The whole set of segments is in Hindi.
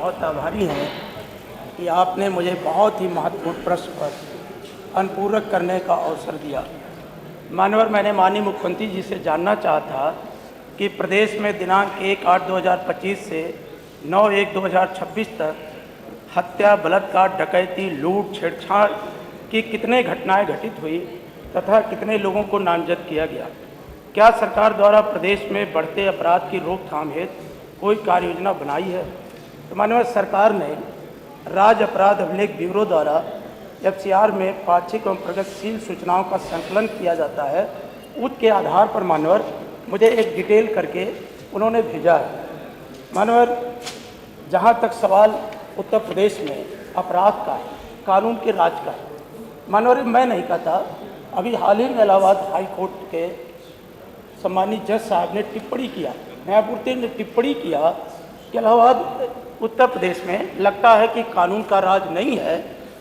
बहुत आभारी हैं कि आपने मुझे बहुत ही महत्वपूर्ण प्रश्न पर अनुपूरक करने का अवसर दिया। मानवर मैंने माननीय मुख्यमंत्री जी से जानना चाहा था कि प्रदेश में दिनांक 1/8/2025 से 9/1/2026 तक हत्या, बलात्कार, डकैती, लूट, छेड़छाड़ की कितने घटनाएं घटित हुई तथा कितने लोगों को नामजद किया गया। क्या सरकार द्वारा प्रदेश में बढ़ते अपराध की रोकथाम हेतु कोई कार्य योजना बनाई है? तो माननीय सरकार ने राज्य अपराध अभिलेख ब्यूरो द्वारा FCR में पाक्षिक एवं प्रगतिशील सूचनाओं का संकलन किया जाता है। उसके आधार पर मानवर मुझे एक डिटेल करके उन्होंने भेजा है। मानवर जहाँ तक सवाल उत्तर प्रदेश में अपराध का है, कानून के राज का है, मानवर मैं नहीं कहता। अभी हाल ही में इलाहाबाद हाई कोर्ट के सम्मानित जज साहब ने टिप्पणी किया, न्यायमूर्ति ने टिप्पणी किया कि इलाहाबाद उत्तर प्रदेश में लगता है कि कानून का राज नहीं है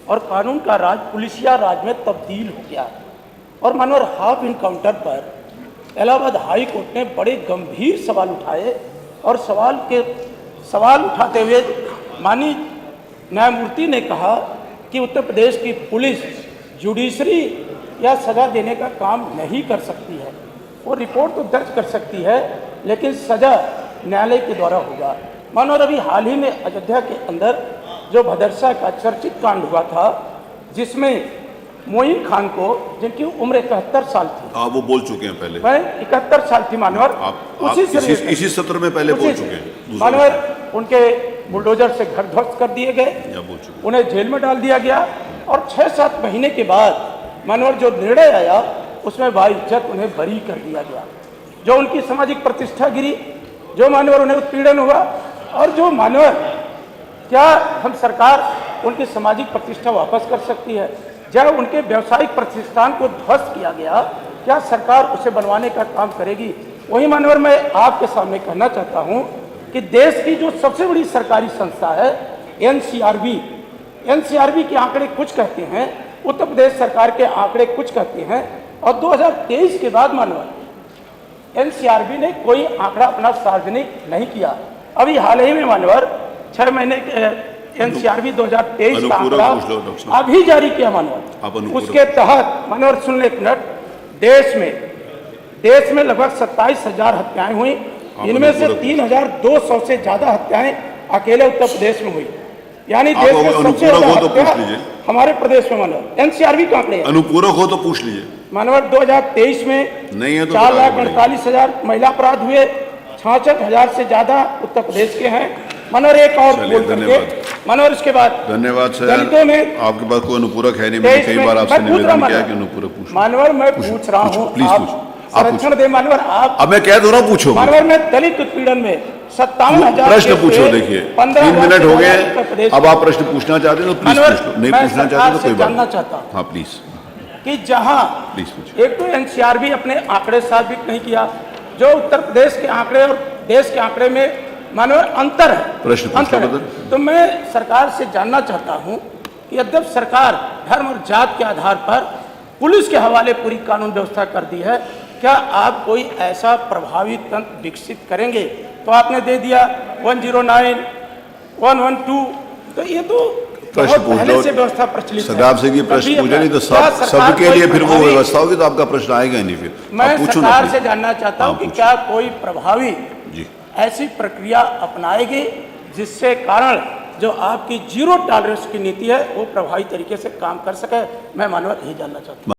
और कानून का राज पुलिसिया राज में तब्दील हो गया है। और मानवर हाफ इनकाउंटर पर इलाहाबाद हाई कोर्ट ने बड़े गंभीर सवाल उठाए और सवाल उठाते हुए माननीय न्यायमूर्ति ने कहा कि उत्तर प्रदेश की पुलिस जुडिशरी या सज़ा देने का काम नहीं कर सकती है। वो रिपोर्ट तो दर्ज कर सकती है लेकिन सज़ा न्यायालय के द्वारा होगा। मानो अभी हाल ही में अयोध्या के अंदर जो भदरसा का चर्चित कांड हुआ था जिसमें मोइन खान को, जिनकी उम्र 71 साल थी, आप वो बोल चुके हैं पहले, मैं 71 साल थी मानवर, इसी सत्र में पहले बोल चुके हैं मानवर। उनके बुलडोजर से घर ध्वस्त कर दिए गए, उन्हें जेल में डाल दिया गया और 6-7 महीने के बाद मानवर जो निर्णय आया उसमें बाइज्जत उन्हें बरी कर दिया गया। जो उनकी सामाजिक प्रतिष्ठा गिरी, जो मानवर उन्हें उत्पीड़न हुआ और जो मानवर, क्या हम सरकार उनकी सामाजिक प्रतिष्ठा वापस कर सकती है? जब उनके व्यावसायिक प्रतिष्ठान को ध्वस्त किया गया, क्या सरकार उसे बनवाने का काम करेगी? वही मानवर मैं आपके सामने कहना चाहता हूं कि देश की जो सबसे बड़ी सरकारी संस्था है NCRB के आंकड़े कुछ कहते हैं, उत्तर प्रदेश सरकार के आंकड़े कुछ कहते हैं और 2023 के बाद मानवर NCRB ने कोई आंकड़ा अपना सार्वजनिक नहीं किया। अभी हाल ही में मानवर 6 महीने के NCRB 2023 का आंकड़ा अभी जारी किया मानवर। उसके तहत मानवर सुन ले एक मिनट, देश में लगभग 27,000 हत्याएं हुई। इनमें से 3,200 से ज्यादा हत्याएं अकेले उत्तर प्रदेश में हुई, यानी देश में सबसे ज्यादा हमारे प्रदेश में मानवर। NCRB का आंकड़े अनुपूरक हो तो पूछ लीजिए मानवर। 2023 में नहीं है तो 4,48,000 महिला अपराध हुए, 66,000 से ज्यादा उत्तर प्रदेश के हैं मानवर। एक और बोल करके मानवर, इसके बाद धन्यवाद सर। दलितों में आपके पास कोई अनुपूरक है नहीं, मैंने कई बार आपसे निवेदन किया कि अनुपूरक पूछो मानवर। मैं पूछ रहा हूँ, प्लीज संरक्षण दे मानवर। आप अब मैं कह दो रहा हूँ, पूछो मानवर। मैं दलित उत्पीड़न में 57,000 प्रश्न पूछो। देखिए 3 मिनट हो गए, अब आप प्रश्न पूछना चाहते हो तो प्लीज पूछ लो, नहीं पूछना चाहते तो कोई बात जानना चाहता हूँ। हाँ प्लीज, कि जहाँ एक तो NCRB अपने आंकड़े साबित नहीं किया, जो उत्तर प्रदेश के आंकड़े और देश के आंकड़े में मानवर अंतर है, प्रश्न तो मैं सरकार से जानना चाहता हूं कि यद्यप सरकार धर्म और जात के आधार पर पुलिस के हवाले पूरी कानून व्यवस्था कर दी है, क्या आप कोई ऐसा प्रभावी तंत्र विकसित करेंगे? तो आपने दे दिया 109, 112, तो ये तो प्रश्न पहले से व्यवस्था प्रचलित है। सदाब से प्रश्न पूछे नहीं तो सबके लिए फिर वो व्यवस्था होगी तो आपका प्रश्न आएगा ही नहीं। फिर मैं सरकार से जानना चाहता हूँ कि क्या कोई प्रभावी ऐसी प्रक्रिया अपनाएगी जिससे कारण जो आपकी जीरो टॉलरेंस की नीति है वो प्रभावी तरीके से काम कर सके? मैं मानव यही जानना चाहता हूँ।